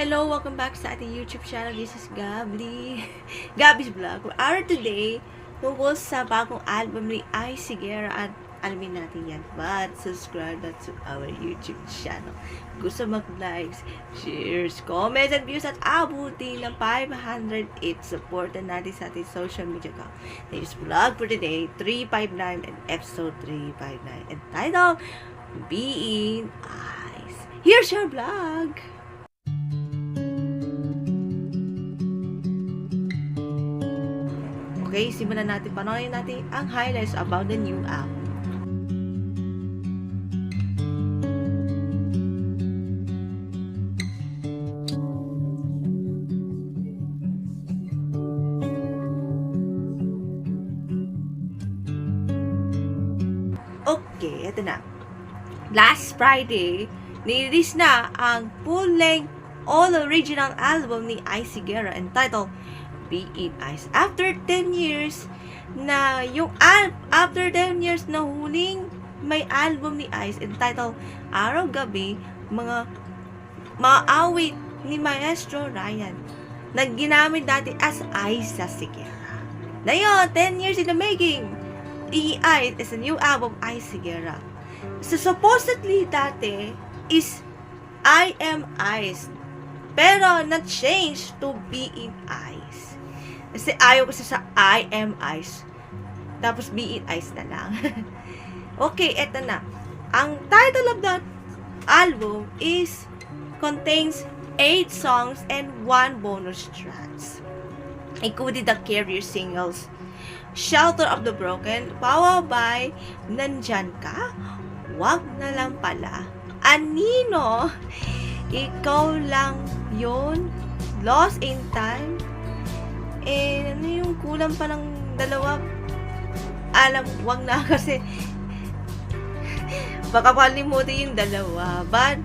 Hello! Welcome back sa ating YouTube channel. This is Gabby. Gabby's Vlog. For our today, tungkol sa bagong album ni Ice Guerra at alamin natin yan. But, subscribe na to our YouTube channel. Gusto mag-likes, shares, comments, and views at abutin ng 508. Supportan natin sa ating social media account. This vlog for today, 359 and episode 359. Entitled, Being Ice. Here's your vlog! Okay, simulan natin. Panoorin natin ang highlights about the new album. Okay, eto na. Last Friday, nirelease na ang full-length all-original album ni Ice Guerra entitled Being Ice. After 10 years na after 10 years na huling may album ni Ice entitled Araw-Gabi, mga awit ni Maestro Ryan na ginamit dati as Ice sa Guerra. Na yun, 10 years in the making. Being Ice is a new album Ice Guerra. So supposedly dati is I Am Ice, pero na-change to Being Ice. Kasi ayaw ko sa I Am Ice. Tapos Being Ice na lang. Okay, eto na. Ang title of that album contains 8 songs and 1 bonus tracks. Including the carrier singles Shelter of the Broken, followed by Nandyan Ka, Wag na lang pala, Anino, Ikaw lang yun, Lost in Time, ano yung kulang pa ng dalawa? Wag na kasi baka kalimutin yung dalawa. But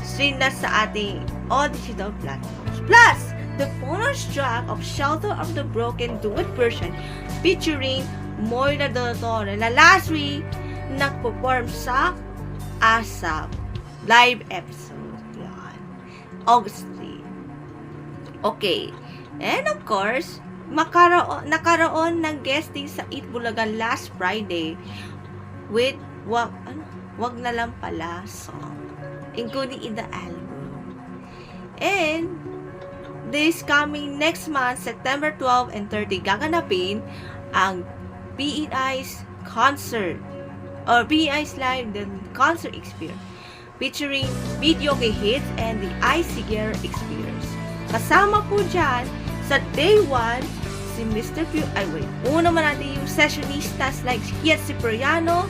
stream na sa ating all digital platforms. Plus, the bonus track of Shelter of the Broken duet version featuring Moira de la Torre na last week nag-perform sa ASAP live episode. Yan. August 3. Okay. And of course, nakaroon ng guesting sa Eat Bulagan last Friday with Wag na lang pala song, including in the album. And this coming next month, September 12 and 30, gaganapin ang Being Ice concert or Being Ice Live, the concert experience featuring video game hits and the Ice Guerra experience. Kasama po dyan sa day 1 si Mr. Pure, una man natin yung sessionistas like Kiet Cipriano,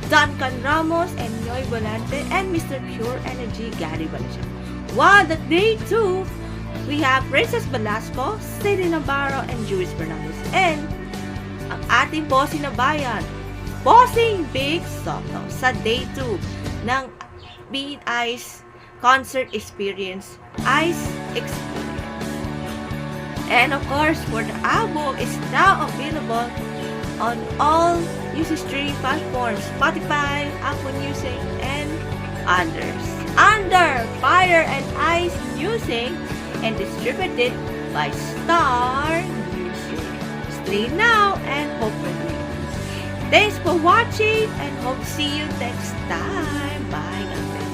Duncan Ramos, and Noy Volante, and Mr. Pure Energy, Gary Balacian. While the day 2, we have Princess Velasco, Sadie Navarro, and Juice Fernandez. And ang ating bossing na bayan, Bossing Big Soto, sa day 2 ng Being Ice Concert Experience, Ice Experience. And of course, for the album is now available on all music streaming platforms, Spotify, Apple Music, and others. Under Fire and Ice Music and distributed by Star Music. Stream now and hope for you. Thanks for watching and hope to see you next time. Bye, guys.